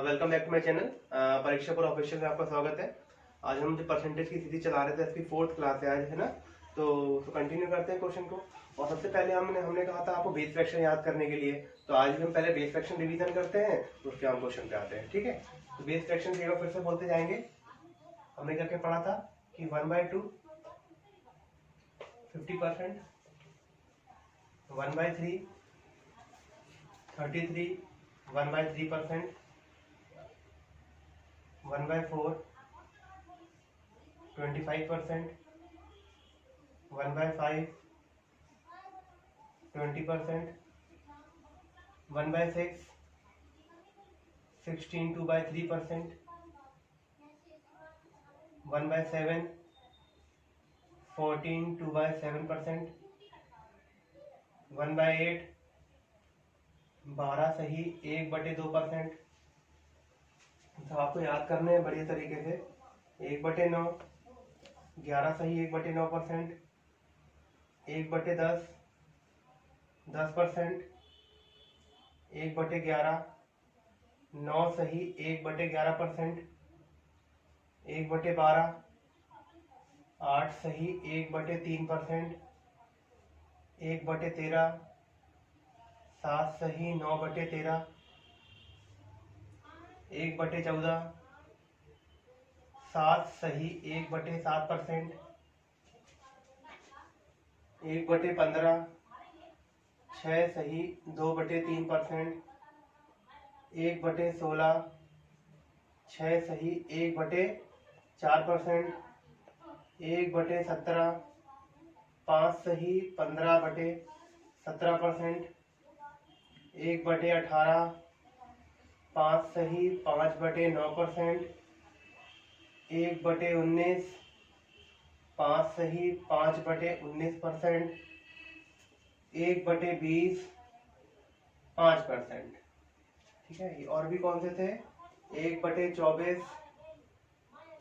Welcome back to my channel परीक्षा पर official में आपका स्वागत है। आज हम जो परसेंटेज की स्थिति चला रहे थे, इसकी 4th क्लास है आज, है ना। तो कंटिन्यू करते हैं क्वेश्चन को। और सबसे पहले हमने कहा था आपको बेस फ्रैक्शन याद करने के लिए, तो आज भी हम पहले बेस फ्रैक्शन रिवीजन करते हैं, उसके हम क्वेश्चन पे आते हैं। ठीक है, तो बेस फ्रैक्शन एक बार फिर से बोलते जाएंगे। हमने क्या क्या पढ़ा था कि 1/2 50%, 1/3 33, 1/3%, 1/4 25%, 1/5 20%, 1/6 16 2/3%, 1/7 14 2/7%, 1/8 12 सही 1/2%। तो आपको याद करने हैं बढ़िया तरीके से। 1/9 11 सही 1/9%, 1/10 10%, 1/11 9 सही 1/11%, 1/12 8 सही 1/3%, 1/13 7 सही 9/13, 1/14 7 सही 1/7%, 1/15 6 सही 2/3%, 1/16 6 सही 1/4%, 1/17 5 सही 15/17%, 1/18 5 सही 5/9%, 1/19 5 सही 5/19%, 1/20 5%। ठीक है, और भी कौन से थे? 1/24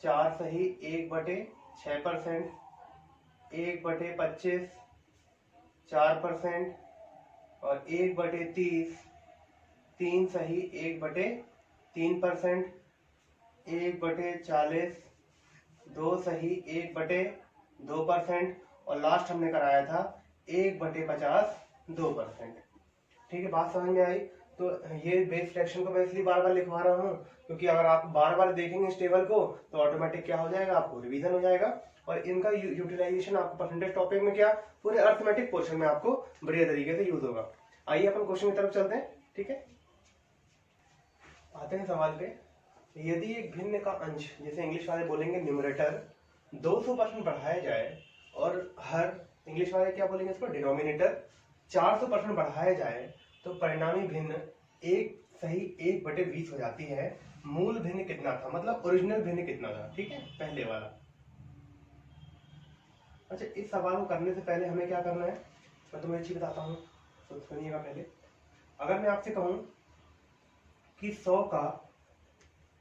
4 सही 1/6%, 1/25 4% और 1/30 3 सही 1/3%, 1/40 2 सही 1/2% और लास्ट हमने कराया था 1/50 2%। ठीक है, बात समझ में आई? तो ये बेस फ्रैक्शन को मैं इसलिए बार बार लिखवा रहा हूँ क्योंकि अगर आप बार बार देखेंगे इस टेबल को तो ऑटोमेटिक क्या हो जाएगा, आपको रिवीजन हो जाएगा और इनका यूटिलाइजेशन आपको परसेंटेज टॉपिक में क्या पूरे अर्थमेटिक पोर्शन में आपको बढ़िया तरीके से यूज होगा। आइए अपन क्वेश्चन की तरफ चलते हैं। ठीक है, आते हैं सवाल पे। यदि एक भिन्न का अंश, जैसे इंग्लिश वाले बोलेंगे न्यूमरेटर, 200% बढ़ाया जाए और हर इंग्लिश वाले क्या बोलेंगे इसको, डिनोमिनेटर 400% बढ़ाया जाए तो परिणामी भिन्न एक सही 1/20 हो जाती है। मूल भिन्न कितना था, मतलब ओरिजिनल भिन्न कितना था। ठीक है, पहले वाला। अच्छा, इस सवाल को करने से पहले हमें क्या करना है, मैं तुम्हें एक चीज बताता हूँ, तो सुनिएगा पहले। अगर मैं आपसे कहूं कि 100 का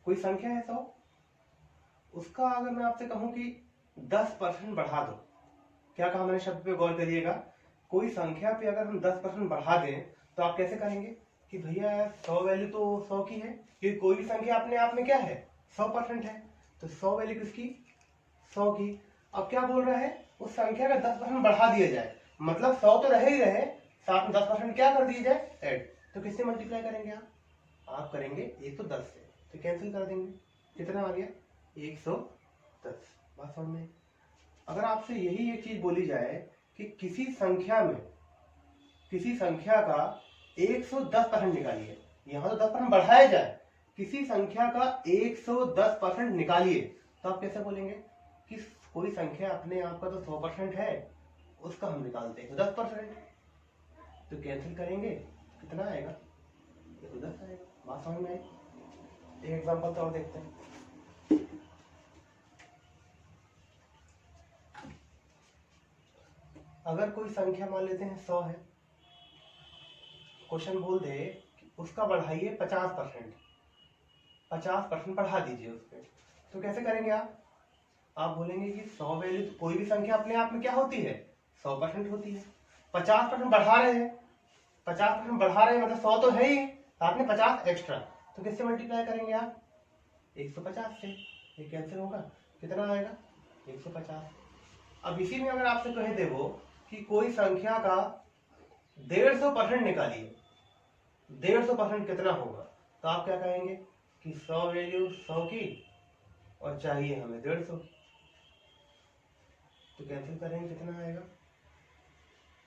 कोई संख्या है 100, उसका अगर मैं आपसे कहूं कि 10% बढ़ा दो, क्या कहा मैंने शब्द पे गौर करिएगा। कोई संख्या पे अगर हम 10% बढ़ा दें तो आप कैसे करेंगे कि भैया 100 वैल्यू तो 100 की है, क्योंकि कोई भी संख्या अपने आप में क्या है 100% है, तो 100 वैल्यू किसकी, 100 की। अब क्या बोल रहा है, उस संख्या का 10% बढ़ा दिया जाए, मतलब 100 तो रहे ही रहे, साथ में 10% क्या कर दिया जाए, ऐड। तो किससे मल्टीप्लाई करेंगे आप करेंगे 110 से, तो कैंसिल कर देंगे, कितना आ गया 110। बात समझ में? अगर आपसे यही एक चीज बोली जाए कि किसी संख्या का 110% निकालिए, यहां तो 10% बढ़ाया जाए, किसी संख्या का 110% निकालिए, तो आप कैसे बोलेंगे कि कोई संख्या अपने आप का तो 100% है, उसका हम निकालते हैं 10%, तो कैंसिल करेंगे, कितना आएगा 110 आएगा। बात समझ में आई? एक एग्जांपल तो और देखते हैं। अगर कोई संख्या मान लेते हैं 100 है, क्वेश्चन बोल दे कि उसका बढ़ाइए 50%, 50% बढ़ा दीजिए उस पर, तो कैसे करेंगे आप बोलेंगे कि 100 वैल्यू, कोई भी संख्या अपने आप में क्या होती है 100% होती है, 50% बढ़ा रहे हैं, 50% बढ़ा रहे हैं मतलब 100 तो है ही, साथ में 50 एक्स्ट्रा, तो किससे मल्टीप्लाई करेंगे आप? 150 से। ये कैंसिल होगा, कितना आएगा? 150। अब इसी में अगर आपसे कहे दे वो कि कोई संख्या का 150% निकालिए, 150% कितना होगा, तो आप क्या कहेंगे कि 100 वैल्यू 100 की और चाहिए हमें 150, तो कैंसिल करेंगे, कितना आएगा?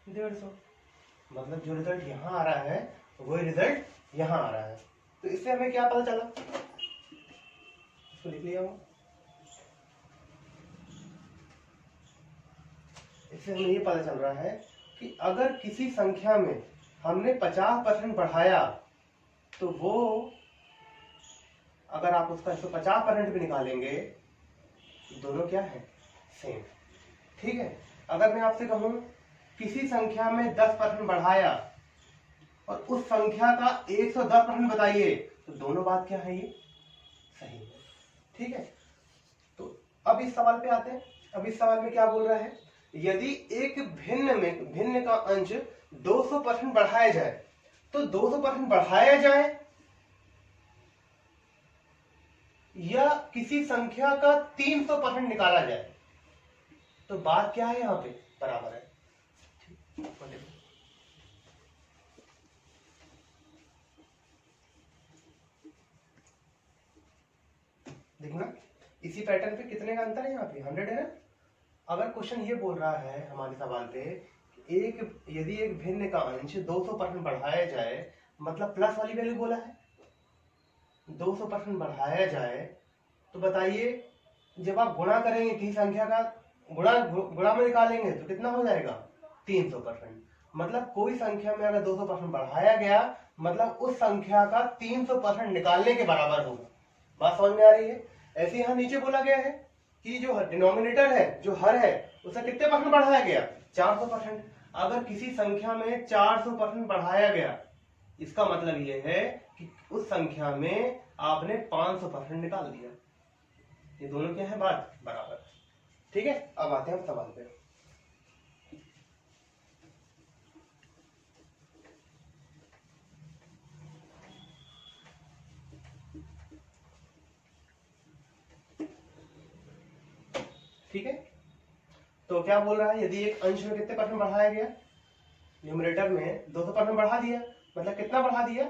150। मतलब जो रिजल्ट यहाँ आ रहा है वही रिजल्ट यहाँ आ रहा है। तो इससे हमें क्या पता चला, इसको लिख लिया हूँ। इससे हमें ये पता चल रहा है कि अगर किसी संख्या में हमने 50% बढ़ाया तो वो, अगर आप उसका 150% भी निकालेंगे, दोनों क्या है? सेम। ठीक है। अगर मैं आपसे कहूं किसी संख्या में 10% बढ़ाया और उस संख्या का 110% बताइए, तो दोनों बात क्या है? ये सही है। ठीक है। तो अब इस सवाल पे आते हैं। अब इस सवाल में क्या बोल रहा है, यदि एक भिन्न का अंश 200% बढ़ाया जाए, तो 200% बढ़ाया जाए या किसी संख्या का 300% निकाला जाए, तो बात क्या है? यहाँ पे बराबर है। देखना इसी पैटर्न पे कितने का अंतर है, यहाँ पे 100 है ना। अगर क्वेश्चन ये बोल रहा है हमारे सवाल पे यदि एक भिन्न का अंश 200% बढ़ाया जाए, मतलब प्लस वाली वैल्यू बोला है, 200% बढ़ाया जाए, तो बताइए जब आप गुणा करेंगे किसी संख्या का, गुणा में निकालेंगे तो कितना हो जाएगा? 300%। मतलब कोई संख्या में अगर 200% बढ़ाया गया, मतलब उस संख्या का 300% निकालने के बराबर होगा। बात समझ में आ रही है? ऐसे यहाँ नीचे बोला गया है कि जो डिनोमिनेटर है, जो हर है, उसे कितने परसेंट बढ़ाया गया? 400%। अगर किसी संख्या में 400% बढ़ाया गया, इसका मतलब यह है कि उस संख्या में आपने 500% निकाल दिया। ये दोनों क्या है? बात बराबर। ठीक है। अब आते हैं हम सवाल पे। ठीक है। तो क्या बोल रहा है, यदि एक अंश में कितने परसेंट बढ़ाया गया, न्यूमरेटर में 200% बढ़ा दिया, मतलब कितना बढ़ा दिया?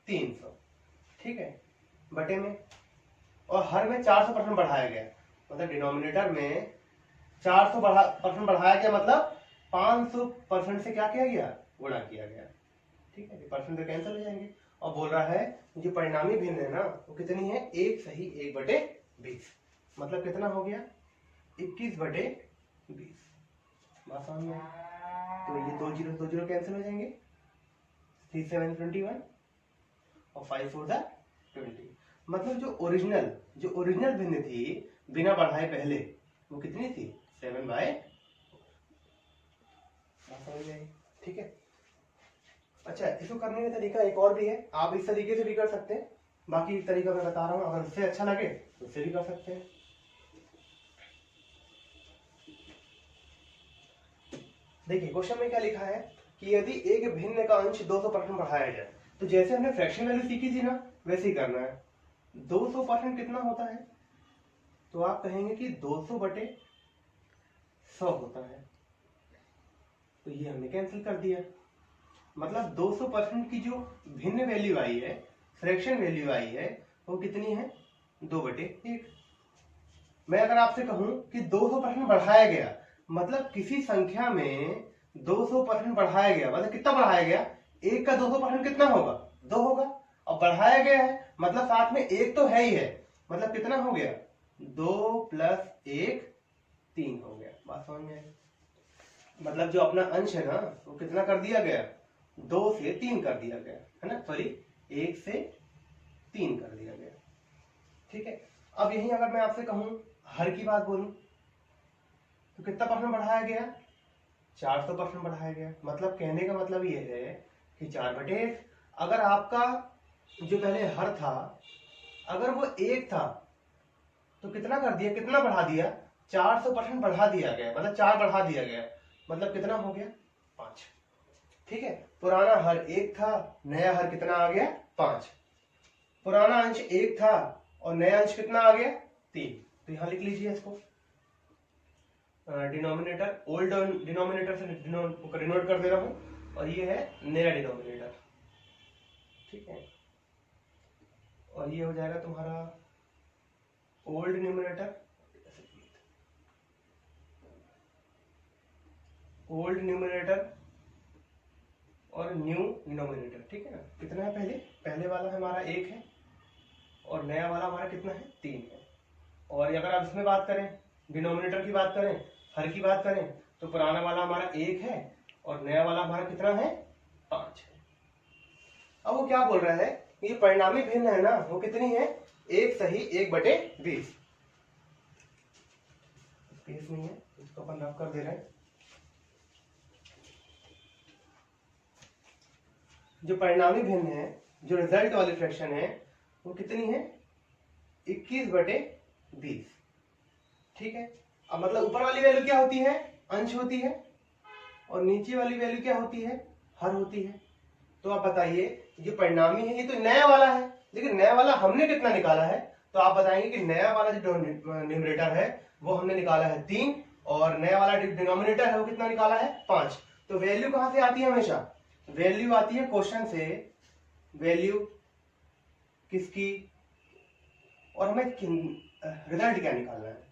300। ठीक है। बटे में, और हर में 400% बढ़ाया गया, मतलब डिनोमिनेटर में 400% बढ़ाया गया, मतलब 500% से क्या किया गया? गुणा किया गया। ठीक है। परसेंट तो कैंसिल हो जाएंगे। और बोल रहा है जो परिणामी भिन्न है ना, वो कितनी है? 1 सही 1/20। मतलब कितना हो गया? 21/20। बात समझ में? तो ये 2 जीरो 2 जीरो कैंसिल हो जाएंगे, 3 7 21 और 5 4 20। मतलब जो ओरिजिनल भिन्न थी बिना बढ़ाए पहले, वो कितनी थी? 7/4। समझ में? ठीक है। अच्छा, इसको करने का तरीका एक और भी है, आप इस तरीके से भी कर सकते हैं, बाकी तरीका मैं बता रहा हूं, अगर उससे अच्छा लगे तो उससे भी कर सकते हैं। देखिए क्वेश्चन में क्या लिखा है कि यदि एक भिन्न का अंश 200% बढ़ाया जाए, तो जैसे हमने फ्रैक्शन वैल्यू सीखी थी ना, वैसे ही करना है। 200% कितना होता है? तो आप कहेंगे कि 200/100 होता है। तो ये हमने कैंसिल कर दिया। मतलब 200% की जो भिन्न वैल्यू आई है, फ्रैक्शन वैल्यू आई है, वो कितनी है? 2/1। मैं अगर आपसे कहूं कि 200% बढ़ाया गया, मतलब किसी संख्या में 200% बढ़ाया गया, मतलब कितना बढ़ाया गया? 1 का 200% कितना होगा? 2 होगा। और बढ़ाया गया है मतलब साथ में 1 तो है ही है, मतलब कितना हो गया? 2 + 1 3 हो गया। बात समझ में आई? मतलब जो अपना अंश है ना, वो कितना कर दिया गया? 2 से 3 कर दिया गया है ना, सॉरी 1 से 3 कर दिया गया। ठीक है। अब यही अगर मैं आपसे कहूं हर की बात बोलूं, तो कितना परसेंट बढ़ाया गया? 400% बढ़ाया गया। मतलब कहने का मतलब ये है कि 4/1। अगर आपका जो पहले हर था, अगर वो 1 था, तो कितना कर दिया? कितना बढ़ा दिया? 400% बढ़ा दिया गया, मतलब 4 बढ़ा दिया गया, मतलब कितना हो गया? 5। ठीक है। पुराना हर 1 था, नया हर कितना आ गया? 5। पुराना अंश 1 था और नया अंश कितना आ गया 3, तो यहां लिख लीजिए इसको डिनोमिनेटर, ओल्ड डिनोमिनेटर से डिनोट कर दे रहा हूं और ये है नया डिनोमिनेटर, ठीक है। और ये हो जाएगा तुम्हारा ओल्ड न्यूमरेटर, ओल्ड न्यूमरेटर और न्यू डिनोमिनेटर, ठीक है ना। कितना है पहले वाला हमारा 1 है और नया वाला हमारा कितना है 3 है। और अगर आप इसमें बात करें, डिनोमिनेटर की बात करें, हर की बात करें, तो पुराना वाला हमारा 1 है और नया वाला हमारा कितना है 5 है। अब वो क्या बोल रहा है, ये परिणामी भिन्न है ना, वो कितनी है 1 सही 1/20। स्पेस नहीं है, इसको अपन रफ कर दे रहे हैं। जो परिणामी भिन्न है, जो रिजल्ट वाली फ्रैक्शन है, वो कितनी है 21/20, ठीक है। अब मतलब ऊपर वाली वैल्यू क्या होती है, अंश होती है, और नीचे वाली वैल्यू क्या होती है, हर होती है। तो आप बताइए, ये परिणामी है, ये तो नया वाला है, लेकिन नया वाला हमने कितना निकाला है, तो आप बताएंगे कि नया वाला जो न्यूमरेटर है वो हमने निकाला है 3 और नया वाला डिनोमिनेटर है वो कितना निकाला है 5। तो वैल्यू कहां से आती है, हमेशा वैल्यू आती है क्वेश्चन से, वैल्यू किसकी, और हमें रिजल्ट क्या निकालना है,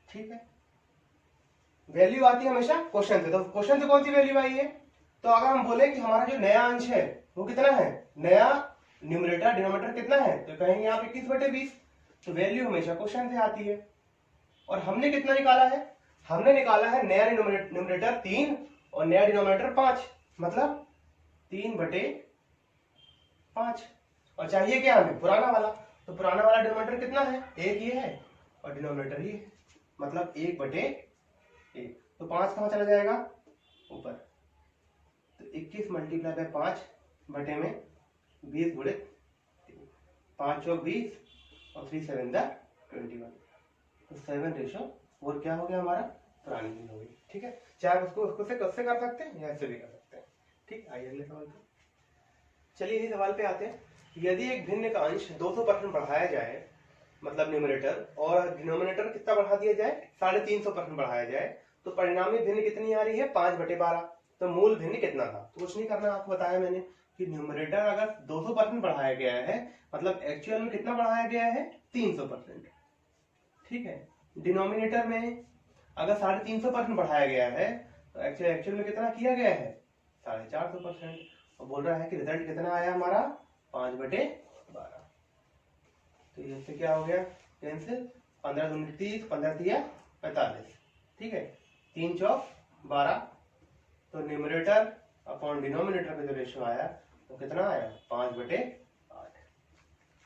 ठीक है। वैल्यू आती है हमेशा क्वेश्चन से, तो क्वेश्चन से कौन सी वैल्यू आई है, तो अगर हम बोले कि हमारा जो नया अंश है वो कितना है, नया न्यूमरेटर डिनोमिनेटर कितना है, तो कहेंगे यहाँ पे 21/20, तो वैल्यू हमेशा क्वेश्चन से आती है। और हमने कितना निकाला है, हमने निकाला है नया न्यूमरेटर 3 और नया डिनोमिनेटर 5, मतलब 3/5। और चाहिए क्या हमें, पुराना वाला, तो पुराना वाला डिनोमिनेटर कितना है 1 ये है और डिनोमिनेटर ये है, मतलब 1/1, तो 5 कहां चला जाएगा ऊपर, तो 21 × 5 बटे में 20 × 5 चौक 20 और 3 7 21, तो 7:4 क्या हो गया हमारा, पुरानी भिन्न हो गई, ठीक है। चाहे उसको से कर सकते हैं या ऐसे भी कर सकते हैं, ठीक। आइए अगले सवाल पे, चलिए इसी सवाल पे आते हैं। यदि एक भिन्न का अंश 200% बढ़ाया जाए, मतलब न्यूमरेटर, और डिनोमिनेटर कितना बढ़ा दिया जाए 350% बढ़ाया जाए, तो परिणामी भिन्न कितनी आ रही है 5/12। तो मूल भिन्न कितना था, तो कुछ नहीं करना, आपको बताया मैंने कि न्यूमरेटर अगर 200% बढ़ाया गया है, मतलब एक्चुअल में कितना बढ़ाया गया है 300%, ठीक है। डिनोमिनेटर में अगर 350% बढ़ाया गया है, तो एक्चुअल में कितना किया गया है 450%। और बोल रहा है कि रिजल्ट कितना आया हमारा 5/12। तो इससे क्या हो गया कैंसिल, 15 दूनी 30, 15 तिया 45, ठीक है, 3 चौक 12, तो न्यूमरेटर अपॉन डिनोमिनेटर का जो रेशियो आया वो कितना आया 5/8।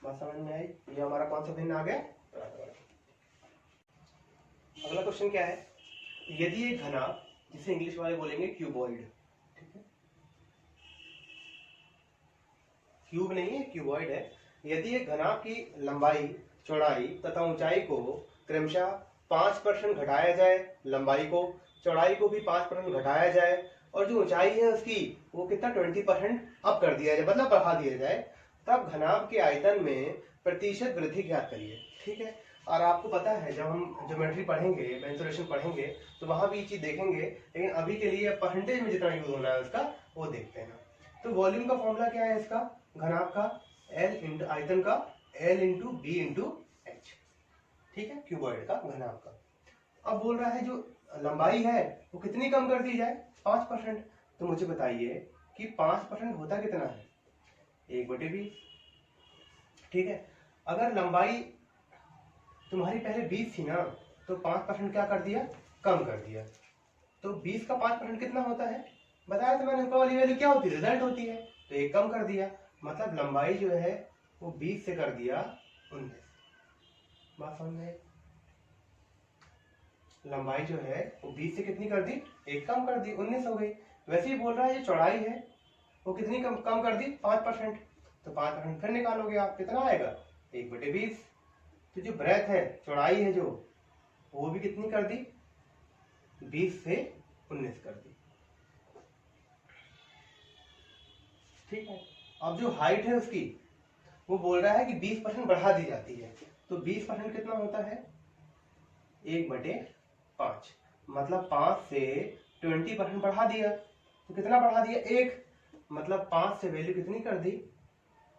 बात समझ में आई, ये हमारा कौन सा भिन्न आ गया। अगला क्वेश्चन क्या है, यदि एक घनाभ, जिसे इंग्लिश वाले बोलेंगे क्यूबॉइड, ठीक है, क्यूब नहीं है क्यूबॉइड है, यदि एक घनाभ की लंबाई, चौड़ाई तथा ऊंचाई को क्रमशः 5% घटाया जाए, लंबाई को, चौड़ाई को भी 5% घटाया जाए, और जो ऊंचाई है उसकी वो कितना 20% अप कर दिया जाए, मतलब बढ़ा दिया जाए, तब घनाभ के आयतन में प्रतिशत वृद्धि ज्ञात करिए, ठीक है। और आपको पता है जब हम ज्योमेट्री पढ़ेंगे, मेंसुरेशन पढ़ेंगे, तो वहां भी ये चीज देखेंगे, लेकिन अभी के लिए परसेंटेज में जितना यूज होना है उसका वो देखते हैं। तो वॉल्यूम का फॉर्मूला क्या है इसका, घनाभ का L इंटू आयतन का L into B into H, ठीक है, क्यूबॉइड का घनाभ का। अब बोल रहा है जो लंबाई है वो कितनी कम कर दी जाए 5%, तो मुझे बताइए कि 5% होता कितना है 1/20, ठीक है। अगर लंबाई तुम्हारी पहले 20 थी ना, तो 5% क्या कर दिया, कम कर दिया, तो 20 का 5% कितना होता है, बताया तो मैंने, ऊपर वाली वैल्यू क्या होती है, रिजल्ट होती है, तो एक कम कर दिया, मतलब लंबाई जो है वो 20 से कर दिया 19। बात समझ में, लंबाई जो है वो 20 से कितनी कर दी, एक कम कर दी, 19 हो गई। वैसे ही बोल रहा है जो चौड़ाई है वो कितनी कम कर दी 5%, तो 5% फिर निकालोगे आप, कितना आएगा 1/20। तो जो ब्रेथ है, चौड़ाई है जो, वो भी कितनी कर दी 20 से 19 कर दी, ठीक है। अब जो हाइट है उसकी, वो बोल रहा है कि 20% बढ़ा दी जाती है। तो 20% कितना होता है? 1/5, मतलब 5 से 20% बढ़ा दिया। तो कितना बढ़ा दिया? 1, मतलब 5 से वैल्यू कितनी कर दी?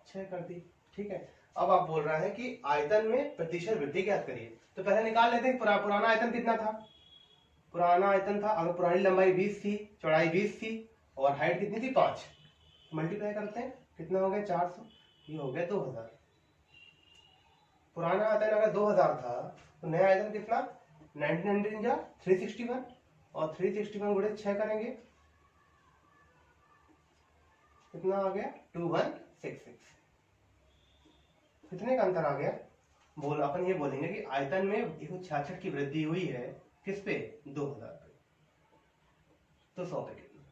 6 कर दी। ठीक है, अब आप बोल रहा है कि आयतन में प्रतिशत वृद्धि ज्ञात करिए। तो पहले निकाल लेते हैं पुराना आयतन कितना था। पुराना आयतन था, अगर पुरानी लंबाई 20 थी, चौड़ाई 20 थी और हाइट कितनी थी? 5। मल्टीप्लाई करते हैं, कितना हो गया? 400, ये हो गया 2000। पुराना आयतन अगर 2000 था तो नया आयतन कितना? 1900 या 361, और 361 गुणे 6 करेंगे, कितना आ गया? 2166। कितने का अंतर आ गया? अपन ये बोलेंगे कि आयतन में 166 की वृद्धि हुई है। किस पे? 2000 पे। तो 100 पे कितना?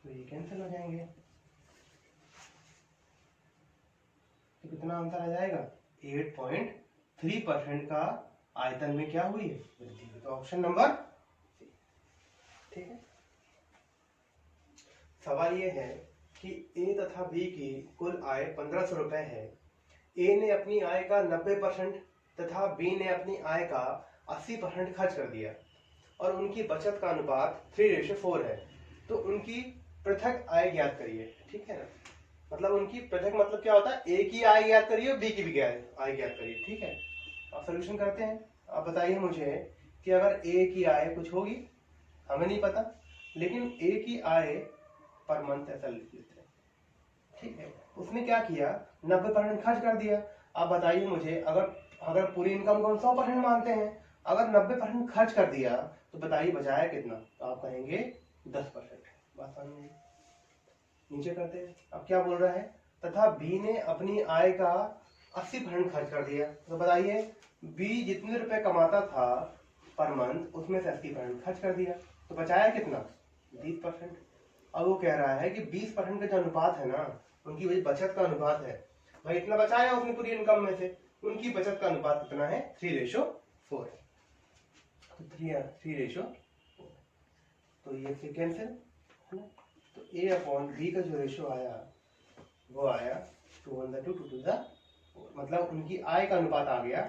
तो ये कैंसिल हो जाएंगे। तो कितना अंतर आ जाएगा? 8.3% का आयतन में क्या हुई है? वृद्धि हुई। तो ऑप्शन नंबर सी। ठीक है, सवाल ये है कि ए तथा बी की कुल आय 1500 रुपए है। ए ने अपनी आय का 90% तथा बी ने अपनी आय का 80% खर्च कर दिया और उनकी बचत का अनुपात 3:4 है। तो उनकी पृथक आय ज्ञात करिए। ठीक है ना, मतलब उनकी पृथक मतलब क्या होता है? ए की आय ज्ञात करिए और बी की भी आय ज्ञात करिए। ठीक है, अब सोल्यूशन करते हैं। आप बताइए मुझे कि अगर ए की आय कुछ होगी, हमें नहीं पता, लेकिन ए की आय पर मंथ ऐसा लिख लेते हैं। ठीक है, उसने क्या किया? 90% खर्च कर दिया। आप बताइए मुझे, अगर पूरी इनकम को 100% मानते हैं, अगर 90% खर्च कर दिया तो बताइए बचाया कितना? तो आप कहेंगे 10%। बात समझ में? नीचे करते हैं। अब क्या बोल रहा है? तथा बी ने अपनी आय का 80% खर्च कर दिया। तो बताइए बी जितने रुपए कमाता था पर मंथ, उसमें से 80% खर्च कर दिया, तो बचाया कितना? 20%। अब वो कह रहा है कि 20% का जो अनुपात है ना, उनकी वही बचत का अनुपात है। भाई इतना बचाया उसने पूरी इनकम में से, उनकी बचत का अनुपात कितना है? 3:4 है। तो 3:4, तो ये फिर कैंसिल है ना। तो A/B का जो रेशो आया वो आया 2/2, मतलब उनकी आय का अनुपात आ गया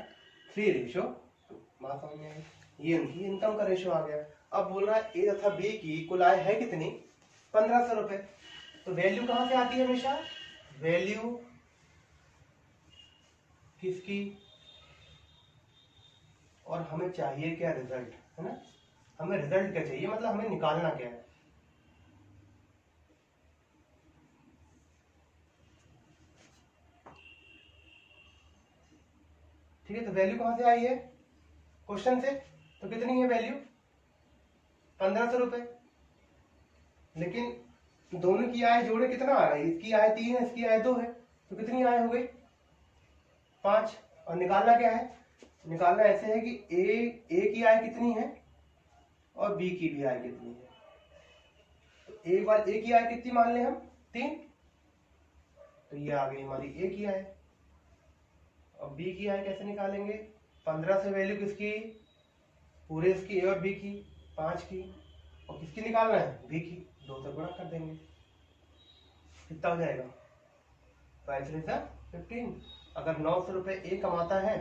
3:2। बात समझ में आई? ये उनकी इनकम का रेशो आ गया। अब बोल रहा है ए तथा बी की कुल आय है कितनी? 1500 रुपए। तो वैल्यू कहां से आती है? हमेशा वैल्यू किसकी, और हमें चाहिए क्या? रिजल्ट, है ना। हमें रिजल्ट क्या चाहिए, मतलब हमें निकालना क्या है? ठीक है, तो वैल्यू कहां से आई है? क्वेश्चन से। तो कितनी है वैल्यू? 1500 रुपए। लेकिन दोनों की आय जोड़े कितना आ रहा है? इसकी आय 3 है, इसकी आय 2 है, तो कितनी आय हो गई? 5। और निकालना क्या है? निकालना ऐसे है कि ए की आय कितनी है और बी की भी आय कितनी है। तो एक बार ए की आय कितनी मान लें हम? 3। तो ये आ गई हमारी ए की आय। और बी की आय कैसे निकालेंगे? 15 से वैल्यू किसकी? पूरे इसकी, ए और बी की, 5 की, और किसकी निकालना है? बी की। 2 से गुणा कर देंगे, कितना हो जाएगा? 5×3 = 15। अगर 900 रुपए ए कमाता है,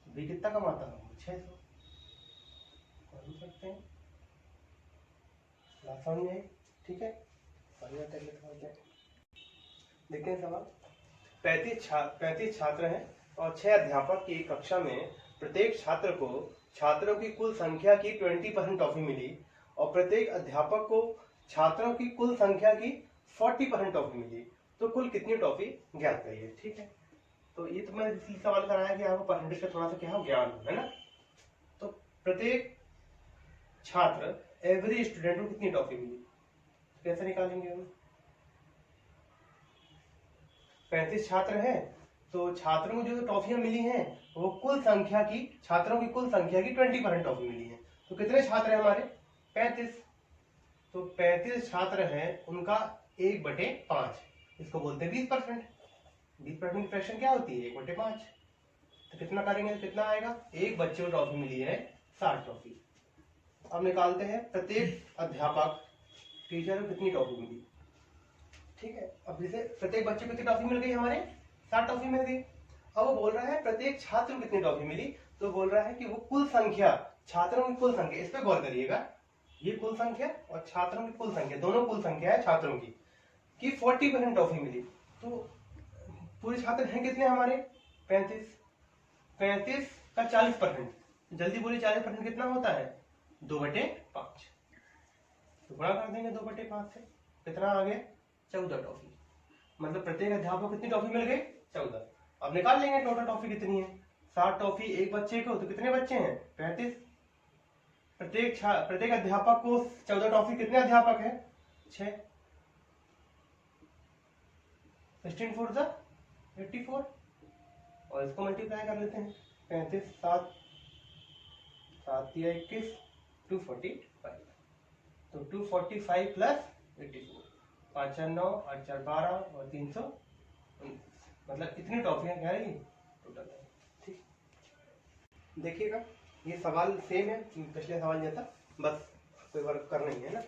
बी कितना कमाता है? 600। कर सकते हैं, समझ में आई? ठीक है, बढ़िया कर लेते हैं। देखते हैं सवाल। 35 छात्र हैं और 6 अध्यापक की कक्षा में प्रत्येक छात्र को छात्रों की कुल संख्या की 20% टॉफी मिली और प्रत्येक अध्यापक को छात्रों की कुल संख्या की 40% टॉफी मिली। तो कुल कितनी टॉफी ज्ञात करिए। ठीक है, तो ये तो मैं इसलिए सवाल कराया कि आपको परसेंटेज का थोड़ा सा क्या हो, ज्ञान हो, है ना। तो प्रत्येक छात्र, एवरी स्टूडेंट को कितनी टॉफी मिली, कैसे निकालेंगे हम? 35 छात्र हैं, तो छात्रों को जो टॉफियां मिली हैं वो कुल संख्या की, छात्रों की कुल संख्या की 20% टॉफी मिली है। तो कितने छात्र हैं हमारे? 35। तो 35 छात्र हैं, उनका 1/5, इसको बोलते हैं 20%। 20% की फ्रैक्शन क्या होती है? 1/5। तो कितना करेंगे, कितना आएगा? एक बच्चे को टॉफी मिली है 60 टॉफी। अब निकालते हैं प्रत्येक अध्यापक, टीचर को कितनी टॉफी मिली। ठीक है। अब जैसे प्रत्येक बच्चे को कितनी टॉफी मिल गई, हमारे 60 टॉफी मिल गई। अब वो बोल रहा है प्रत्येक छात्र को कितनी टॉफी मिली, तो बोल रहा है कि वो कुल संख्या, छात्रों की कुल संख्या, इस पे गौर करिएगा, ये कुल संख्या और छात्रों की कुल संख्या, दोनों कुल संख्या है छात्रों की 40% टॉफी मिली। तो पूरे छात्र हैं कितने हमारे, 35, 35 का 40%, जल्दी बोलिए 40% कितना होता है, 2/5। तो गुणा कर देंगे 2/5 से, कितना आ गया, 14 टॉफी। मतलब प्रत्येक अध्यापक को कितनी टॉफी मिल गई, 14। अब निकाल लेंगे टोटल टॉफी कितनी है, 60 टॉफी एक बच्चे को, तो कितने बच्चे हैं, 35। प्रत्येक अध्यापक को 14 टॉफी, कितने अध्यापक है, 6। 16 4 जा 84, और इसको मल्टीप्लाई कर लेते हैं, 35 7 7 या 21, 245। तो 245 प्लस 84, 5 4 9 8 4 12 और 319, मतलब इतनी टॉफियां क्या है टोटल है। ठीक, देखिएगा ये सवाल सेम है पिछले सवाल जैसा, बस कोई वर्क करना ही है ना।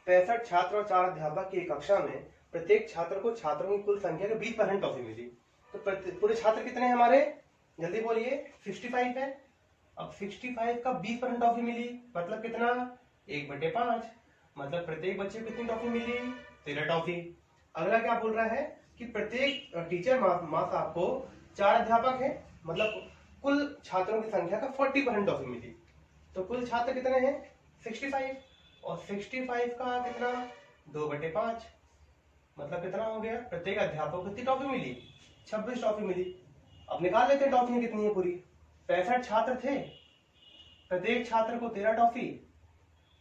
65 छात्र और 4 अध्यापक की कक्षा में प्रत्येक छात्र को छात्रों की कुल संख्या के 20% टॉफी मिली। तो पूरे छात्र कितने हैं हमारे, जल्दी बोलिए, 65 है। अब 65 का 20% टॉफी मिली, मतलब कितना, 1/5। मतलब प्रत्येक बच्चे को कितनी टॉफी मिली, 13 टॉफी। अगला क्या बोल रहा है कि प्रत्येक टीचर माँ साहब को 4 अध्यापक है, मतलब कुल छात्रों की संख्या का 40% टॉफी मिली। तो कुल छात्र कितने हैं, 65, और 65 का कितना, 2/5। मतलब कितना हो गया, प्रत्येक अध्यापक को कितनी टॉफी मिली, 26 टॉफी मिली। अब निकाल लेते हैं टॉफी कितनी है पूरी, 65 छात्र थे, प्रत्येक छात्र को 13 टॉफी,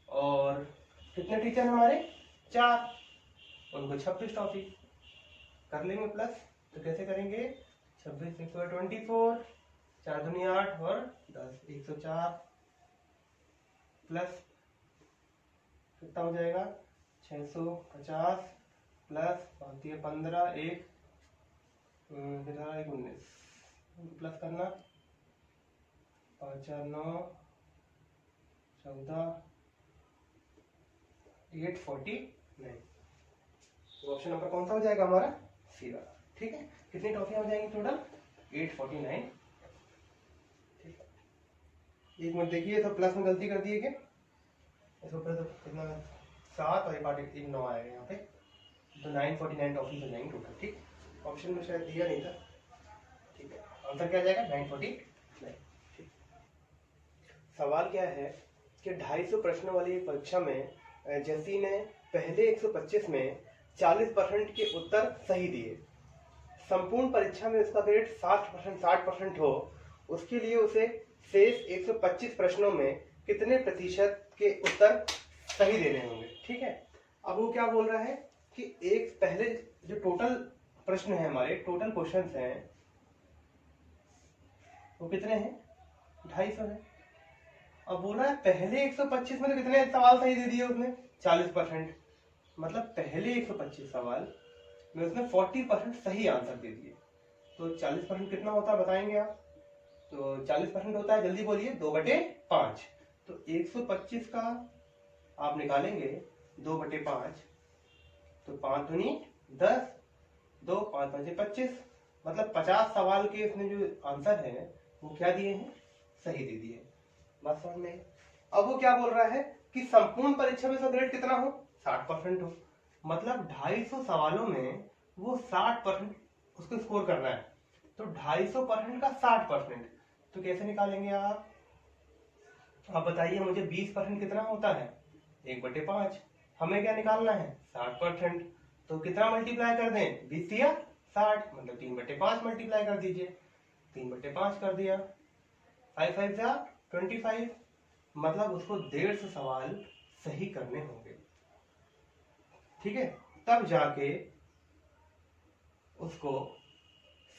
और कितने टीचर हमारे, 4, उनको 26 टॉफी। कर लेंगे प्लस, तो कैसे करेंगे, 26 124, 4 दूनी 8 और 10, 104 प्लस कितना हो जाएगा, 650 प्लस 15 1 19 प्लस करना, 5 4 9 14 849। तो ऑप्शन नंबर कौन सा हो जाएगा हमारा, सी वाला। ठीक है, कितनी टॉफियां हो जाएंगी टोटल, 849। ठीक है, एक मिनट देखिए, तो प्लस में गलती कर दिए क्या, इसको प्लस कितना, 7 और 1 9 आएगा यहाँ पे, तो 949 टॉफी हो जाएंगे टोटल। ठीक, ऑप्शन में शायद दिया नहीं था। ठीक है, आंसर क्या आ जाएगा, 949। ठीक, सवाल क्या है कि 250 प्रश्नों वाली परीक्षा में जैसी ने पहले 125 में 40% के उत्तर सही दिए, संपूर्ण परीक्षा में उसका ग्रेड 60% हो, उसके लिए उसे शेष 125 प्रश्नों में कितने प्रतिशत के उत्तर सही देने होंगे। ठीक है, अब वो क्या बोल रहा है कि एक पहले जो टोटल प्रश्न है, हमारे टोटल क्वेश्चंस हैं वो कितने हैं, 250 है। अब बोल रहा है पहले 125 में तो कितने सवाल सही दे दिए उसने, 40%। मतलब पहले 125 सवाल में उसने 40% सही आंसर दे दिए। तो 40% कितना होता है बताएंगे आप, तो 40% होता है, जल्दी बोलिए, 2/5। तो 125 का आप निकालेंगे 2/5, तो 5 दूनी 10, 2 5 5 25, मतलब 50 सवाल के इसने जो आंसर है वो क्या दिए हैं, सही दे दिए। बात समझ में। अब वो क्या बोल रहा है कि संपूर्ण परीक्षा में ग्रेड कितना हो, 60% हो। मतलब 250 सवालों में वो 60% उसको स्कोर करना है। तो 250% का 60%, तो कैसे निकालेंगे आप बताइए मुझे, 20% कितना होता है, 1/5। हमें क्या निकालना है, 60%। तो कितना मल्टीप्लाई कर दें, 20 या 60, मतलब 3/5 मल्टीप्लाई कर दीजिए, 3/5 कर दिया, 5 5 जा 25, मतलब उसको 150 सवाल सही करने होंगे। ठीक है, तब जाके उसको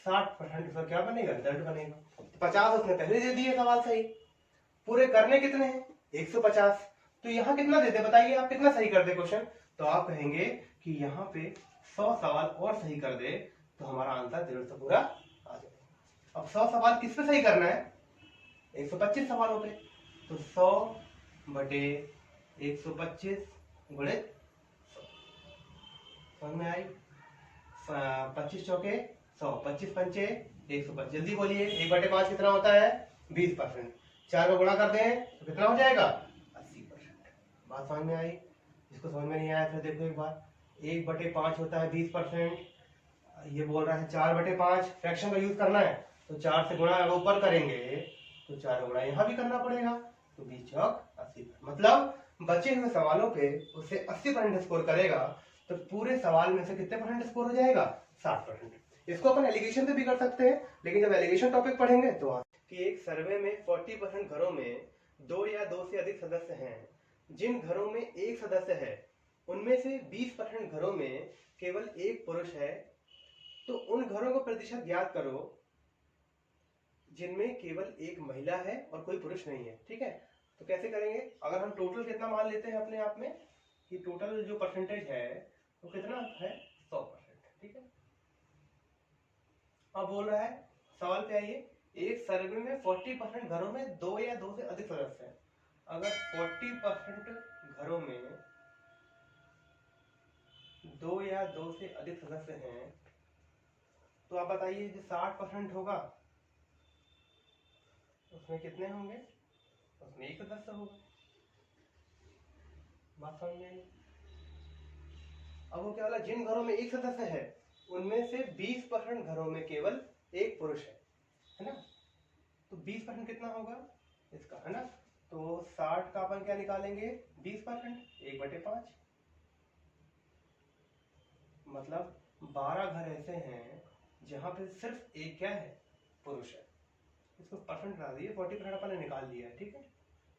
60% उसका क्या बनेगा, रिजल्ट बनेगा। 50 उसने पहले दे दिए सवाल सही, पूरे करने कितने हैं, 150। तो यहाँ कितना देते बताइए आप, कितना सही कर दे क्वेश्चन, तो आप कहेंगे कि यहाँ पे 100 सवाल और सही कर दे तो हमारा आंसर 150 पूरा आ जाएगा। अब 100 सवाल किस पे सही करना है, 125 सवालों पे। तो 100/125 गुणित 100, समझ में आई। 25 चौके 100, 25 पंचे 125। जल्दी बोलिए, 1/5 कितना होता है? 20%। 4 को गुणा कर दें तो कितना हो जाएगा? 80%। बात समझ में आई? जिसको समझ में नहीं आया फिर देखो एक बार। 1/5 होता है 20%। ये बोल रहा है 4/5, फ्रैक्शन का यूज करना है तो 4 से गुणा अगर ऊपर करेंगे तो 4 का गुणा यहाँ भी करना पड़ेगा, तो 20 चौक 80। मतलब बचे हुए सवालों पे उससे 80% स्कोर करेगा तो पूरे सवाल में से कितने परसेंट स्कोर हो जाएगा? 60%। इसको अपन एलिगेशन से भी कर सकते हैं, लेकिन जब एलिगेशन टॉपिक पढ़ेंगे तो कि एक सर्वे में 40% घरों में 2 या 2 से अधिक सदस्य हैं। जिन घरों में एक सदस्य है उनमें से 20% घरों में केवल एक पुरुष है, तो उन घरों का प्रतिशत ज्ञात करो जिनमें केवल एक महिला है और कोई पुरुष नहीं है। ठीक है, तो कैसे करेंगे? अगर हम टोटल कितना मान लेते हैं अपने आप में कि टोटल जो परसेंटेज है वो कितना है? 100%। ठीक है, अब बोल रहा है सवाल पे आइए, एक सर्वे में 40% घरों में 2 या 2 से अधिक सदस्य हैं। अगर 40% घरों में 2 या 2 से अधिक सदस्य हैं तो आप बताइए जो 60% होगा उसमें कितने होंगे? उसमें एक सदस्य होगा। बात समझ में आई? अब वो क्या बोला? जिन घरों में एक सदस्य है उनमें से 20% घरों में केवल एक पुरुष है ना? तो 20% कितना होगा इसका, है ना? तो 60 का अपन क्या निकालेंगे? 20%, 1/5। मतलब 12 घर ऐसे हैं जहां पे सिर्फ एक क्या है? पुरुष है। इसको परसेंट बना दिए, 40% अपन ने निकाल लिया है। ठीक है,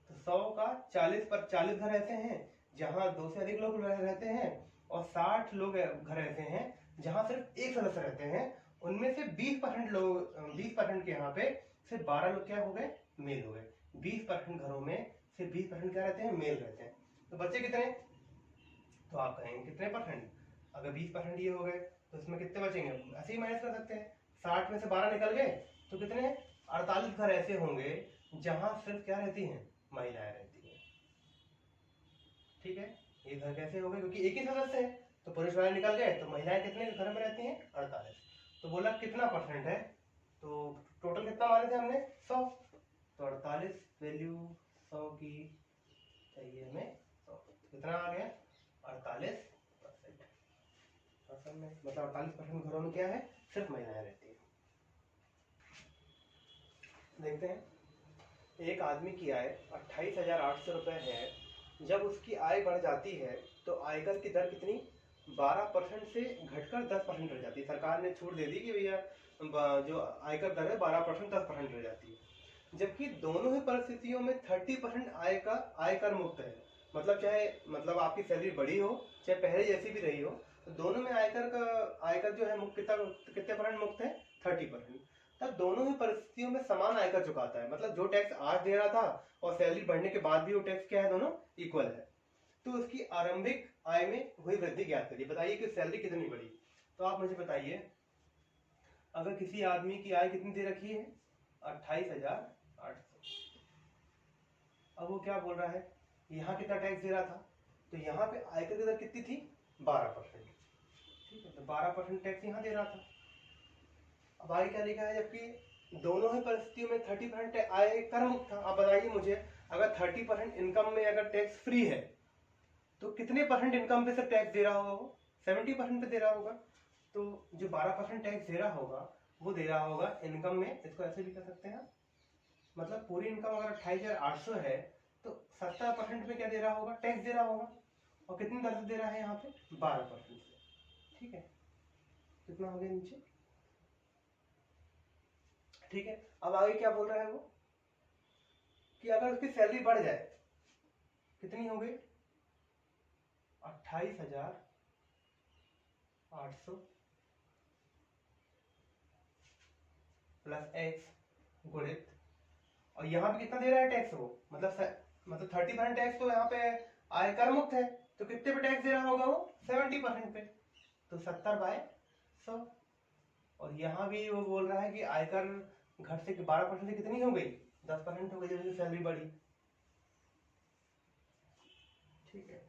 तो 100 का 40 घर ऐसे हैं जहां 2 से अधिक लोग रहते हैं, और 60 लोग घर ऐसे हैं जहां सिर्फ एक सदस्य रहते हैं। उनमें से 20% लोग, 20% के यहाँ पे सिर्फ 12 लोग क्या हो गए? मेल हो गए। 20% घरों में सिर्फ 20% क्या रहते हैं? मेल रहते हैं। तो बच्चे कितने? तो आप कहेंगे कितने परसेंट? अगर 20% ये हो गए तो इसमें कितने बचेंगे? ऐसे ही माइनस कर सकते हैं। 60 में से 12 निकल गए तो कितने? 48 घर ऐसे होंगे जहां सिर्फ क्या रहती हैं? महिलाएं रहती हैं। ठीक है, ये घर कैसे हो गए? क्योंकि एक ही सदस्य है, तो पुरुष वाले निकल गए तो महिलाएं कितने घर में रहती हैं? 48। तो बोला कितना परसेंट है? तो टोटल कितना माने थे हमने? 100। तो 48 वैल्यू 100 की चाहिए हमें 100। कितना आ गया? 48%। असल में मतलब 48% घरों में क्या है? सिर्फ महिलाएं रहती हैं। देखते हैं, एक आदमी की आय 28,800 रुपये है। जब उसकी आय बढ़ जाती है तो आयकर की दर कितनी? 12% से घटकर 10% रह जाती है। सरकार ने छूट दे दी कि भैया जो आयकर दर है 12% 10% रह जाती है। जबकि दोनों ही परिस्थितियों में 30% आयकर मुक्त है। मतलब चाहे आपकी सैलरी बड़ी हो चाहे पहले जैसी भी रही हो, तो दोनों में आयकर जो है मुक्त कितने परसेंट मुक्त है? 30%। तब दोनों ही परिस्थितियों में समान आयकर चुकाता है। मतलब जो टैक्स आज दे रहा था और सैलरी बढ़ने के बाद भी वो टैक्स क्या है? दोनों इक्वल है। तो उसकी आरंभिक आय में हुई वृद्धि ज्ञात करिए। बताइए कि सैलरी कितनी बढ़ी? तो आप मुझे बताइए, अगर किसी आदमी की आय कितनी दे रखी है? 28,800। अब वो क्या बोल रहा है? यहाँ कितना टैक्स दे रहा था? तो यहाँ पे आयकर की दर कितनी थी? 12%। ठीक है, तो 12% टैक्स यहाँ दे रहा था। अब आगे क्या लिखा है? जबकि दोनों ही परिस्थितियों में 30% आय कर मुक्त था। अब बताइए मुझे, अगर 30% इनकम में अगर टैक्स फ्री है तो कितने परसेंट इनकम पे से टैक्स दे रहा होगा? वो 70% पे दे रहा होगा। तो जो 12% टैक्स दे रहा होगा वो दे रहा होगा इनकम में। इसको ऐसे भी कर सकते हैं, मतलब पूरी इनकम अगर 28,800 है तो 70% में क्या दे रहा होगा? टैक्स दे रहा होगा। और कितनी दर से दे रहा है यहाँ पे? 12% से। ठीक है, कितना हो गया नीचे? ठीक है, अब आगे क्या बोल रहा है वो कि अगर उसकी सैलरी बढ़ जाए, कितनी हो गई? 28,800 प्लस एक्स गुणित, और यहाँ पे कितना दे रहा है टैक्स वो? मतलब 30% टैक्स तो यहाँ पे आयकर मुक्त है, तो कितने पे टैक्स दे रहा होगा वो? 70% पे। तो 70/100। और यहाँ भी वो बोल रहा है कि आयकर घट से 12% से कितनी हो गई? 10% हो गई, जब सैलरी बढ़ी। ठीक है,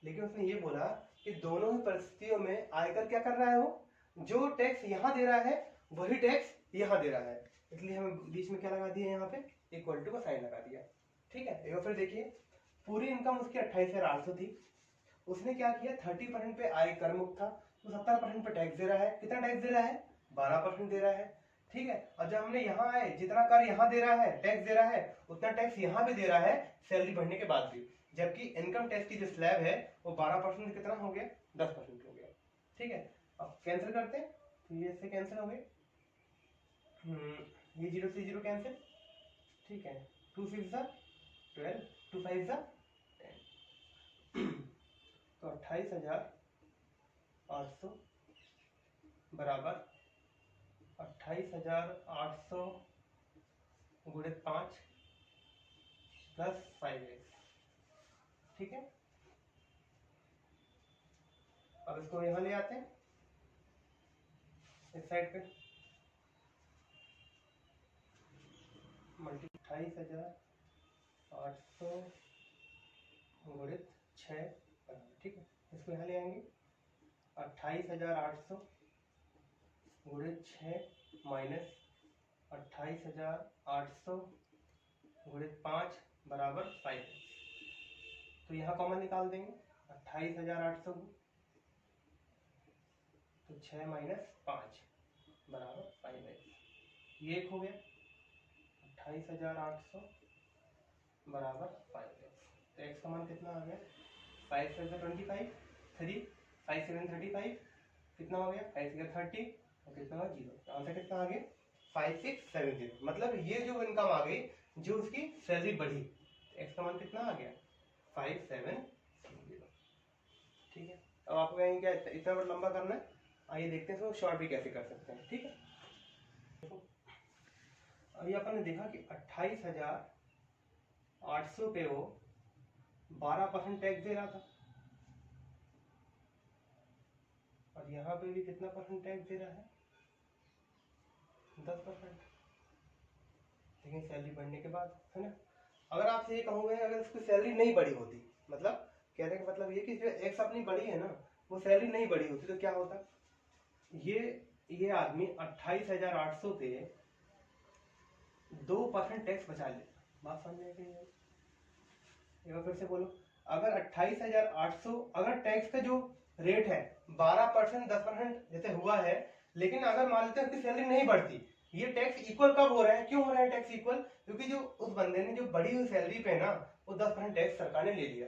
लेकिन उसने ये बोला कि दोनों ही परिस्थितियों में आयकर क्या कर रहा है, वो जो टैक्स यहाँ दे रहा है वही टैक्स यहाँ दे रहा है, इसलिए हमें बीच में क्या लगा दिया, यहाँ पे इक्वल टू का साइन लगा दिया। ठीक है, एक बार फिर देखिए, पूरी इनकम उसकी 28,800 थी, उसने क्या किया 30% पे आय कर मुक्त था, तो 70% पे टैक्स दे रहा है। कितना टैक्स दे रहा है, 12% दे रहा है। ठीक है, और जब हमने यहाँ आए, जितना कर यहाँ दे रहा है, टैक्स दे रहा है, उतना टैक्स यहाँ भी दे रहा है सैलरी बढ़ने के बाद भी, जबकि इनकम टैक्स की जो स्लैब है वो 12% कितना हो गया, 10% हो गया। ठीक है, अब कैंसिल करते हैं, तो ये इससे कैंसिल हो गए, ये 0 से 0 कैंसिल। ठीक है, 2 6 12, 2 5 10, तो 28,800 बराबर 28,800 गुणित 5 प्लस 5x। ठीक है, अब इसको यहां ले आते हैं इस साइड पे, 28,800 गुणित 6 बराबर। ठीक है, इसको यहाँ ले आएंगे, 28,800 गुणित 6 माइनस 28,800 गुणित 5 बराबर 5। तो यहाँ कॉमन निकाल देंगे, 28,800 तो 6 माइनस 5 बराबर 5x, ये एक हो गया, 28,800 बराबर 5x। तो x का मान कितना आ गया, 5 से 25, 3 5 7 35, कितना हो गया 5 से 30 और कितना हुआ 0। आंसर कितना आ गया 5670। मतलब ये जो इनकम आ गई, जो उसकी सैलरी बढ़ी, x का मान कितना आ गया 5770। ठीक है, अब आपको कहेंगे क्या इतना बड़ा लंबा करना है, आइए देखते हैं इसको शॉर्ट भी कैसे कर सकते हैं। ठीक है, अभी अपन ने देखा कि 28,800 पे वो 12% टैक्स दे रहा था, और यहाँ पे भी कितना परसेंट टैक्स दे रहा है, 10%, लेकिन सैलरी बढ़ने के बाद, है ना। अगर आपसे ये कहूँगा अगर उसकी सैलरी नहीं बढ़ी होती, मतलब कहने का मतलब ये कि जो एक्स अपनी बढ़ी है ना, वो सैलरी नहीं बढ़ी होती तो क्या होता, ये आदमी 28,800 पे 2% टैक्स बचा लेता। बात समझ में गई? एक बार फिर से बोलो, अगर 28,800, अगर टैक्स का जो रेट है 12% 10% जैसे हुआ है, लेकिन अगर मान लेते हैं उसकी सैलरी नहीं बढ़ती, ये टैक्स इक्वल कब हो रहा है, क्यों हो रहा है टैक्स इक्वल, क्योंकि जो उस बंदे ने जो बढ़ी हुई सैलरी पे ना, वो 10% टैक्स सरकार ने ले लिया।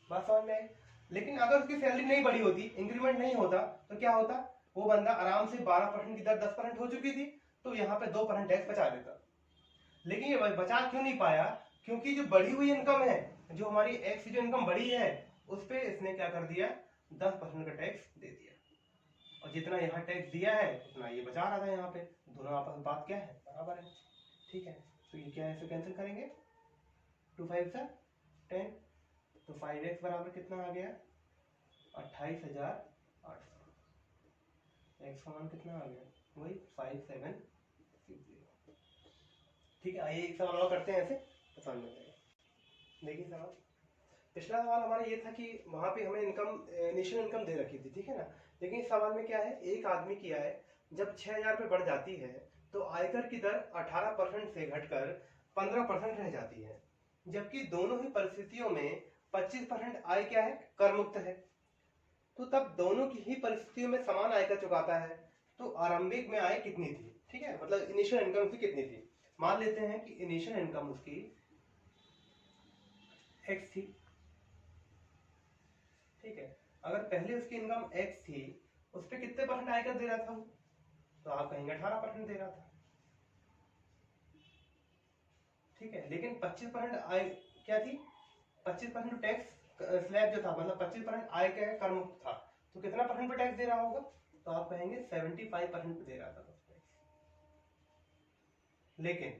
बात समझ में आई? लेकिन अगर उसकी सैलरी नहीं बढ़ी होती, इंक्रीमेंट नहीं होता, तो क्या होता, वो बंदा आराम से 12% की दर 10% हो चुकी थी, तो यहाँ पे 2% टैक्स बचा देता। लेकिन ये बचा क्यों नहीं पाया, क्योंकि जो बढ़ी हुई इनकम है, जो हमारी एक्स की जो इनकम बढ़ी है, उस पे इसने क्या कर दिया, 10% का टैक्स दे दिया, और जितना यहाँ टैक्स दिया है उतना ये बचा रहा था यहाँ पे, दोनों आपस में बात क्या है, बराबर है। ठीक है, तो ये क्या है, इसे कैंसिल करेंगे, 2 5 10, तो 5x बराबर कितना आ गया 28,800, एक्स का मान कितना आ गया, वही 5760। ठीक है, आइए एक सवाल और करते हैं ऐसे, तो समझ में आएगा। देखिए सवाल, पिछला सवाल हमारा ये था कि वहां पे हमें इनकम, इनिशियल इनकम दे रखी थी, ठीक है ना। लेकिन इस सवाल में क्या है, एक आदमी की आय जब 6,000 पे बढ़ जाती है, तो आयकर की दर 18% से घटकर 15% रह जाती है, जबकि दोनों ही परिस्थितियों में 25% आय क्या है, कर मुक्त है। तो तब दोनों की ही परिस्थितियों में समान आयकर चुकाता है, तो आरंभिक में आय कितनी थी, ठीक है, मतलब इनिशियल इनकम उसकी कितनी थी। मान लेते हैं कि इनिशियल इनकम उसकी एक्स थी, ठीक है। अगर पहले उसकी इनकम एक्स थी, उस पर कितने परसेंट आयकर दे रहा था, तो आप कहेंगे 18% दे रहा था, ठीक है। लेकिन 25% आय क्या थी, 25% टैक्स स्लैब जो था, मतलब 25% आय का कर मुक्त था, तो कितना परसेंट पे टैक्स दे रहा होगा, तो आप कहेंगे 75% पे दे रहा था टैक्स। लेकिन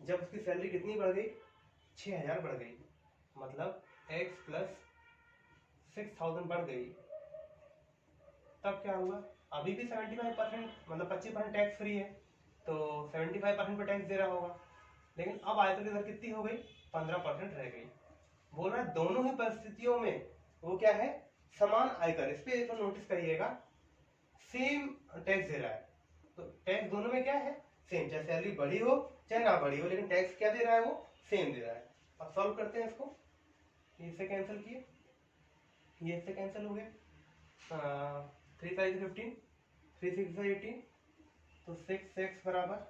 जब उसकी सैलरी कितनी बढ़ गई, 6,000 बढ़ गई, मतलब x प्लस 6,000 बढ़ गई, तब क्या हुआ, अभी भी 75%, मतलब 25% टैक्स फ्री है, तो 75% पे टैक्स दे रहा होगा। लेकिन अब आयकर की दर कितनी हो गई, 15% रह गई। बोल रहा है दोनों ही परिस्थितियों में वो क्या है, समान आयकर। इस पे तो नोटिस करिएगा, सेम टैक्स दे रहा है, तो टैक्स दोनों में क्या है, सेम, चाहे सैलरी बड़ी हो चाहे ना बड़ी हो, लेकिन टैक्स क्या दे रहा है, वो सेम दे रहा है। अब सॉल्व करते हैं इसको, इससे कैंसिल किए, ये इससे कैंसिल हो गया, 3 5 15, 3 6 18, तो 6x बराबर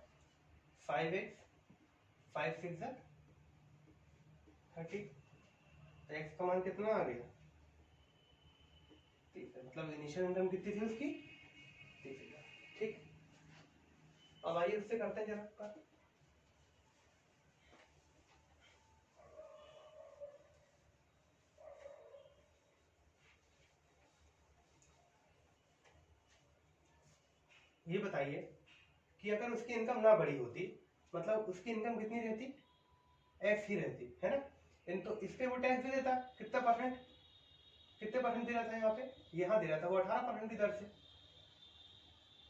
5x, 5 6 30, तो x का मान कितना आ गया, 30, मतलब इनिशियल इनकम कितनी थी उसकी, 30,000। ठीक, अब आइए उससे करते हैं जरा। ये बताइए कि अगर उसकी इनकम ना बड़ी होती, मतलब उसकी इनकम कितनी रहती, एक्स ही रहती है ना, तो इस पे वो टैक्स दे देता, कितना परसेंट, कितने परसेंट दे रहा था यहाँ पे, यहाँ दे रहा था वो 18% की दर से।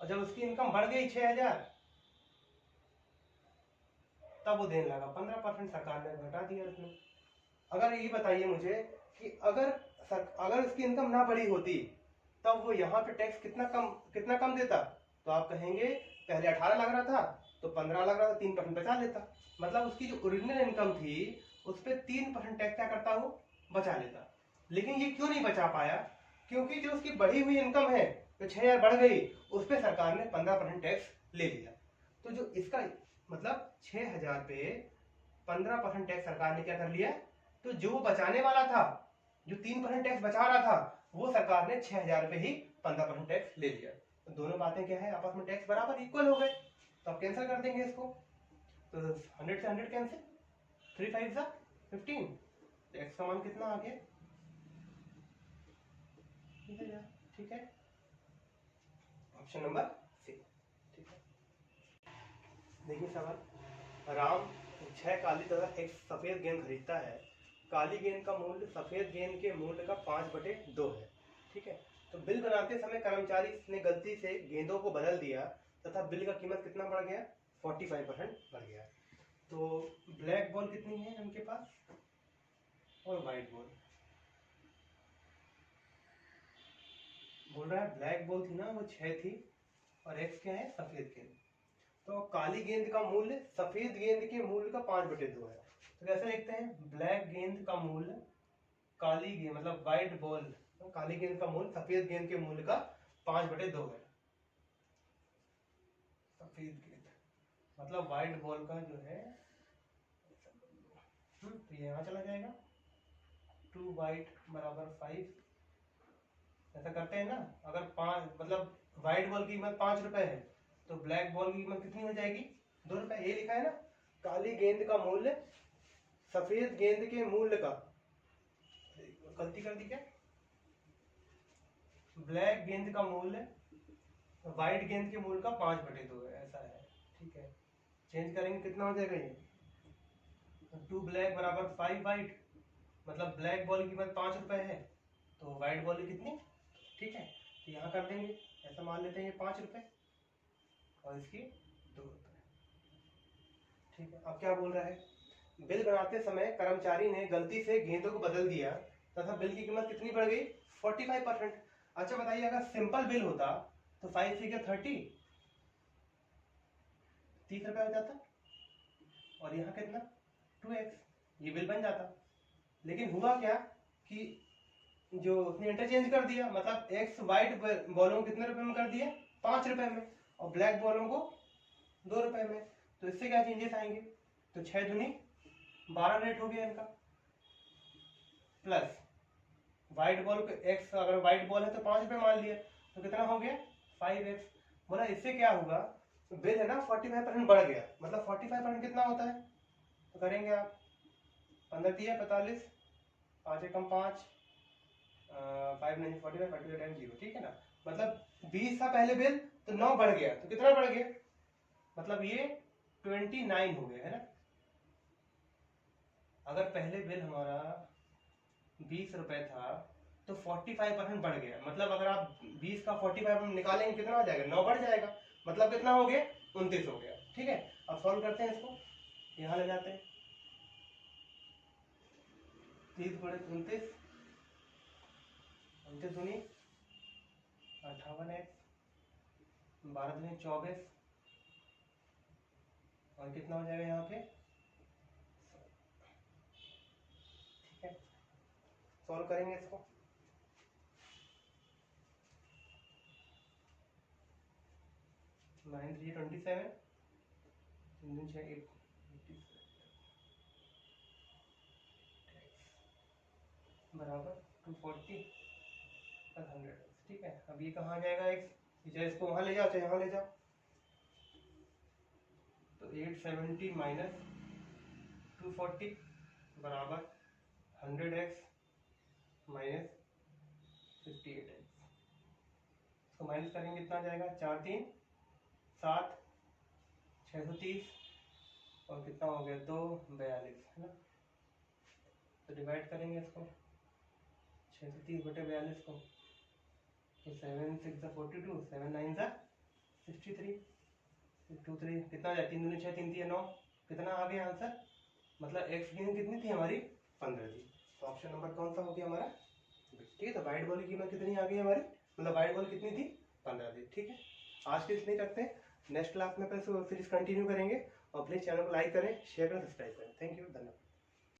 और जब उसकी इनकम बढ़ गई 6,000, तब वो देने लगा 15%, सरकार ने घटा दिया उसने। अगर ये बताइए मुझे कि अगर उसकी इनकम ना बड़ी होती, तब वो यहाँ पे टैक्स कितना कम देता, तो आप कहेंगे पहले 18 लग रहा था तो 15 लग रहा था, 3% बचा लेता। मतलब उसकी जो ओरिजिनल इनकम थी उस पर 3% टैक्स क्या करता, वो बचा लेता। लेकिन ये क्यों नहीं बचा पाया, क्योंकि जो उसकी बढ़ी हुई इनकम है, तो 6,000 बढ़ गई, उस पर सरकार ने 15% टैक्स ले लिया। तो जो इसका मतलब 6,000 पे 15% टैक्स सरकार ने क्या कर लिया, तो जो वो बचाने वाला था, जो 3% टैक्स बचा रहा था, वो सरकार ने 6,000 पे ही 15% टैक्स ले लिया। तो दोनों बातें क्या है, आपस में टैक्स बराबर इक्वल हो गए, तो आप कैंसिल कर देंगे इसको, तो 100 से 100 कैंसिल, 3 5 15, तो एक्स का मान कितना आ गया, ठीक है, ऑप्शन नंबर सी। ठीक है, देखिए सवाल, राम 6 काली तथा 1 सफेद गेंद खरीदता है। काली गेंद का मूल्य सफेद गेंद के मूल्य का 5/2 है। ठीक है, तो बिल बनाते समय कर्मचारी ने गलती से गेंदों को बदल दिया तथा बिल का कीमत कितना बढ़ गया, 45% बढ़ गया। तो ब्लैक बॉल कितनी है उनके पास और व्हाइट बॉल, बोल रहा है ब्लैक बॉल थी ना वो 6 थी और एक्स क्या है, सफेद गेंद। तो काली गेंद का मूल्य सफेद गेंद के मूल्य का 5/2 है। तो कैसे लिखते हैं, ब्लैक गेंद का मूल्य काली गेंद मतलब व्हाइट बॉल, काली गेंद का मूल्य सफेद गेंद के मूल्य का 5/2 है। सफेद गेंद मतलब व्हाइट बॉल का जो है, तो ये यहाँ चला जाएगा, 2 व्हाइट बराबर 5, ऐसा करते हैं ना। अगर 5 मतलब व्हाइट बॉल की कीमत 5 रुपए है, तो ब्लैक बॉल की कीमत कितनी हो जाएगी, 2 रुपए। ये लिखा है ना, काली गेंद का मूल्य सफेद गेंद के मूल्य का, गलती कर दी क्या, ब्लैक गेंद का मूल्य व्हाइट गेंद के मूल्य का 5/2 है, ऐसा है। ठीक है, चेंज करेंगे कितना हो जाएगा ये, 2 ब्लैक बराबर 5 व्हाइट, मतलब ब्लैक बॉल की कीमत 5 रुपए है, तो व्हाइट बॉल की कितनी, ठीक है, तो यहाँ कर देंगे, ऐसा मान लेते हैं ये 5 रुपए और इसकी 2 रुपए। ठीक है, अब क्या बोल रहा है, बिल बनाते समय कर्मचारी ने गलती से गेंदों को बदल दिया तथा बिल की कीमत कितनी बढ़ गई, 45%। अच्छा बताइए, अगर सिंपल बिल होता तो 5 से 30 रुपए हो जाता, और यहाँ कितना 2x, ये बिल बन जाता। लेकिन हुआ क्या कि जो उसने इंटरचेंज कर दिया, मतलब एक्स व्हाइट बॉलों को कितने रुपए में कर दिया, 5 रुपए में, और ब्लैक बॉलों को 2 रुपए में। तो इससे क्या चेंजेस आएंगे, तो 6 दूनी 12 रेट हो गया इनका, प्लस व्हाइट बॉल को एक्स, अगर व्हाइट बॉल है तो 5 रुपए मान लिया, तो कितना हो गया 5x। बोला इससे क्या होगा, तो बिल है ना 45% बढ़ गया, मतलब 45% कितना होता है, तो करेंगे आप 15 दिया 45, 5 एकम 5, 5 नहीं 45, 45 टाइम 0, ठीक है ना। मतलब 20 था पहले बिल, तो 9 बढ़ गया, तो कितना बढ़ गया, मतलब ये 29 हो गया, है ना। अगर पहले बिल हमारा 20 रुपए था तो 45% बढ़ गया, मतलब अगर आप 20 का 45% निकालेंगे कितना हो जाएगा, 9 बढ़ जाएगा, मतलब कितना हो गया 29 हो गया। ठीक है, अब सॉल्व करते हैं इसको, यहां ले जाते हैं, 30 × 29 उनतीस दूनी 58x, 12 दूनी 24, और कितना हो जाएगा यहाँ पे, ठीक है। सॉल्व करेंगे इसको, 9 3 27, 3 दूनी 6 8 बराबर 240 + 100, ठीक है। अब ये कहाँ जाएगा x, चाहे इसको वहां ले जाओ चाहे यहाँ ले जाओ, तो 870 - 240 बराबर 100x - 58x। इसको माइनस करेंगे कितना जाएगा, 4 3 7, 630, और कितना हो गया 2 42, है ना। तो डिवाइड करेंगे इसको 630/42 को, तो 7 6 42, 7 9 63, 23 कितना जाए, 3 दूनी 6, 3 3 9, कितना आ गया आंसर, मतलब एक्स की कितनी थी हमारी, 15 थी। तो ऑप्शन नंबर कौन सा हो गया हमारा, ठीक है। तो वाइट बॉल की कीमत कितनी आ गई हमारी, मतलब वाइट बॉल कितनी थी, 15 थी, ठीक है। आज के लिए इतने करते हैं, नेक्स्ट क्लास में फिर सीरीज कंटिन्यू करेंगे, और प्लीज चैनल को लाइक करें, शेयर करें, सब्सक्राइब करें। थैंक यू, धन्यवाद।